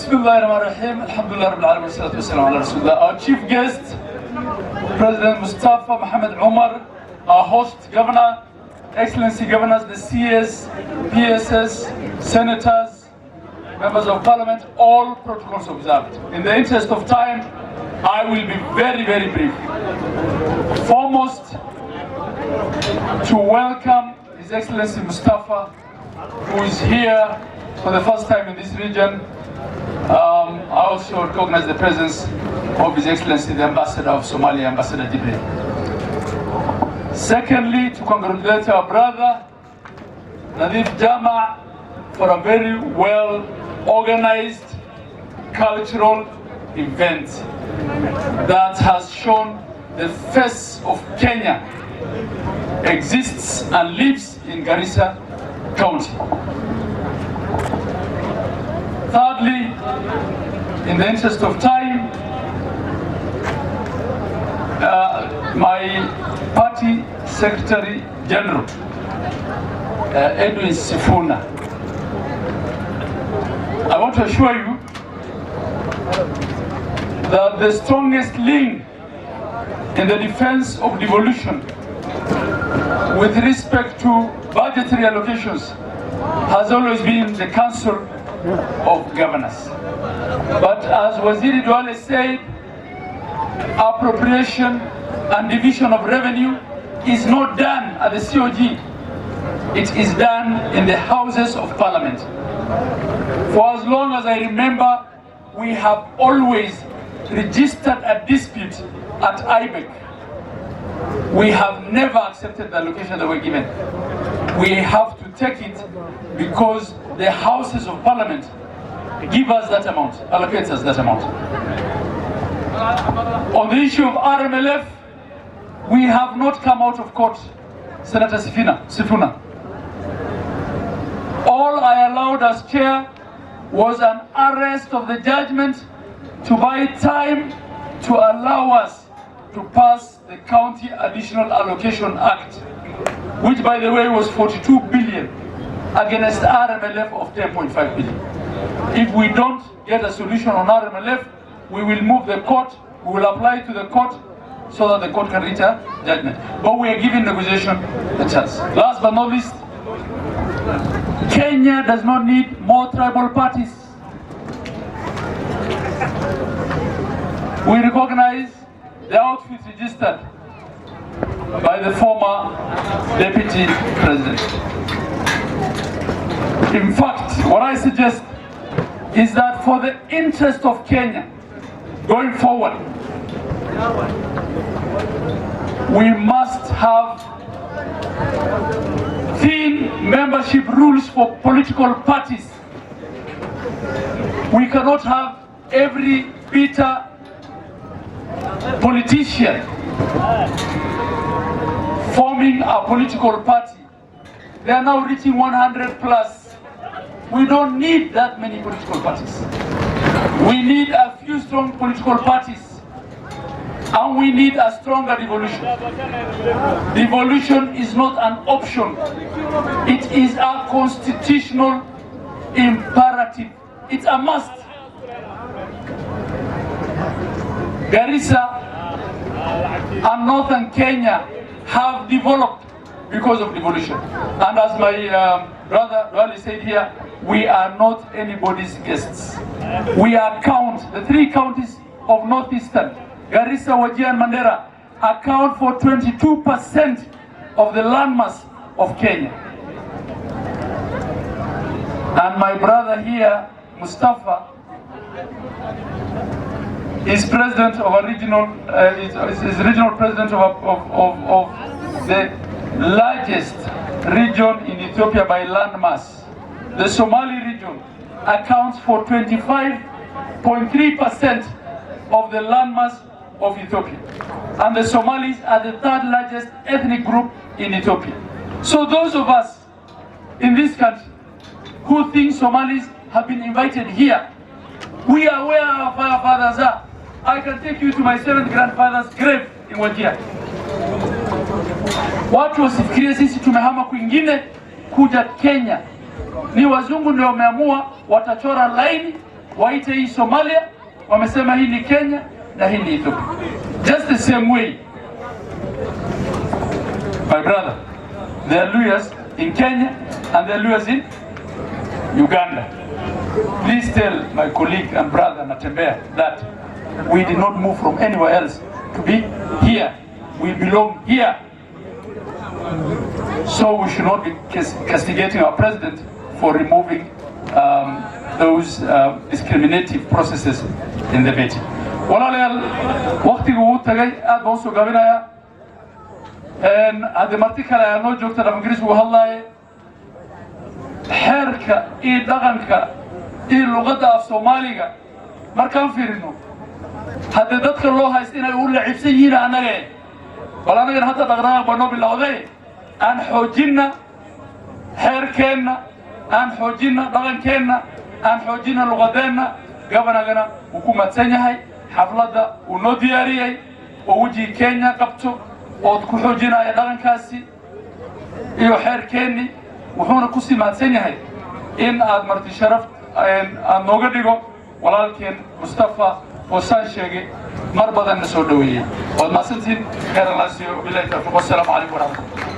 Bismillahirrahmanirrahim. Alhamdulillah Rabbil Alamin. Salatu wassalam ala Rasulullah. Our chief guest, President Mustafa Muhammad Umar, our host governor, Excellency governors, the CS, PSS, senators, members of parliament, all protocols observed. In the interest of time, I will be very, very brief. Foremost, to welcome His Excellency Mustafa, who is here for the first time in this region. I also recognize the presence of His Excellency, the Ambassador of Somalia, Ambassador Jiir. Secondly, to congratulate our brother, Nadif Jama, for a very well organized cultural event that has shown the face of Kenya exists and lives in Garissa County. Thirdly, in the interest of time, my party Secretary General, Edwin Sifuna, I want to assure you that the strongest link in the defense of devolution with respect to budgetary allocations has always been the Council of Governors. But as Wajir said, appropriation and division of revenue is not done at the COG. It is done in the Houses of Parliament. For as long as I remember, we have always registered a dispute at IBEC. We have never accepted the allocation that we're given. We have to take it because the Houses of Parliament give us that amount, allocates us that amount. On the issue of RMLF, we have not come out of court, Senator Sifuna. All I allowed as chair was an arrest of the judgment to buy time to allow us to pass the County Additional Allocation Act, which by the way was 42 billion against RMLF of 10.5 billion. If we don't get a solution on RMLF, we will move the court, we will apply to the court so that the court can reach a judgment. But we are giving negotiation a chance. Last but not least, Kenya does not need more tribal parties. We recognize the outfit registered by the former Deputy President. In fact, what I suggest is that for the interest of Kenya going forward, we must have thin membership rules for political parties. We cannot have every bitter politician forming a political party. They are now reaching 100 plus. We don't need that many political parties. We need a few strong political parties, and we need a stronger devolution. Devolution is not an option. It is a constitutional imperative. It's a must. Garissa and northern Kenya have developed because of devolution. And as my brother Abdulahi said here, we are not anybody's guests. We account, the three counties of northeastern, Garissa, Wajir and Mandera, account for 22% of the landmass of Kenya. And my brother here, Mustafa, is president of a regional, is regional president of the largest region in Ethiopia by landmass. The Somali region accounts for 25.3% of the landmass of Ethiopia. And the Somalis are the third largest ethnic group in Ethiopia. So those of us in this country who think Somalis have been invited here, we are where our forefathers are. I can take you to my 7th grandfather's grave in Wajir. Watu wasifikirie sisi tumehama kwingine kuja Kenya. Ni wazungu ndio wameamua watachora laini waite hii Somalia, wamesema hii ni Kenya na hii ni Ethiopia. Just the same way, my brother, there are Luyas in Kenya and there are Luyas in Uganda. Please tell my colleague and brother Natembea that we did not move from anywhere else to be here. We belong here. So we should not be castigating our president for removing those discriminative processes in the meeting. Walaalayaal, waqtigu uu tagay aad baan soo gaabinayaa. Hadda marti kale ayaa noo joogta dhaqankiis uu hadlaayay. Xeerka iyo dhaqanka iyo luqadda af Soomaaliga markaan fiirino hadda dadka loo haysto inay u lacibsan yihiin annaga. Bal annaga hadda dhaqdhaqaaq baa noo bilowday. Aan xoojinna xeerkeenna, aan xoojinna dhaqankeenna, aan xoojinna luqadeenna. Gabanagana wuu ku madsan yahay xafladda uu noo diyaariyay oo wejiga Kenya qabto oo ku xoojinaya dhaqankaasi iyo xeerkeenni. wuxuuna ku simaadsan yahay in aad marti sharaf aan nooga dhigo walaalkeen Mustafa oo saan sheegay mar badan na soo dhaweeyay. waad maasantiin khayr Allah siiyo billahi tawfiiq. Wassalaamu calaykum warahmatullahi.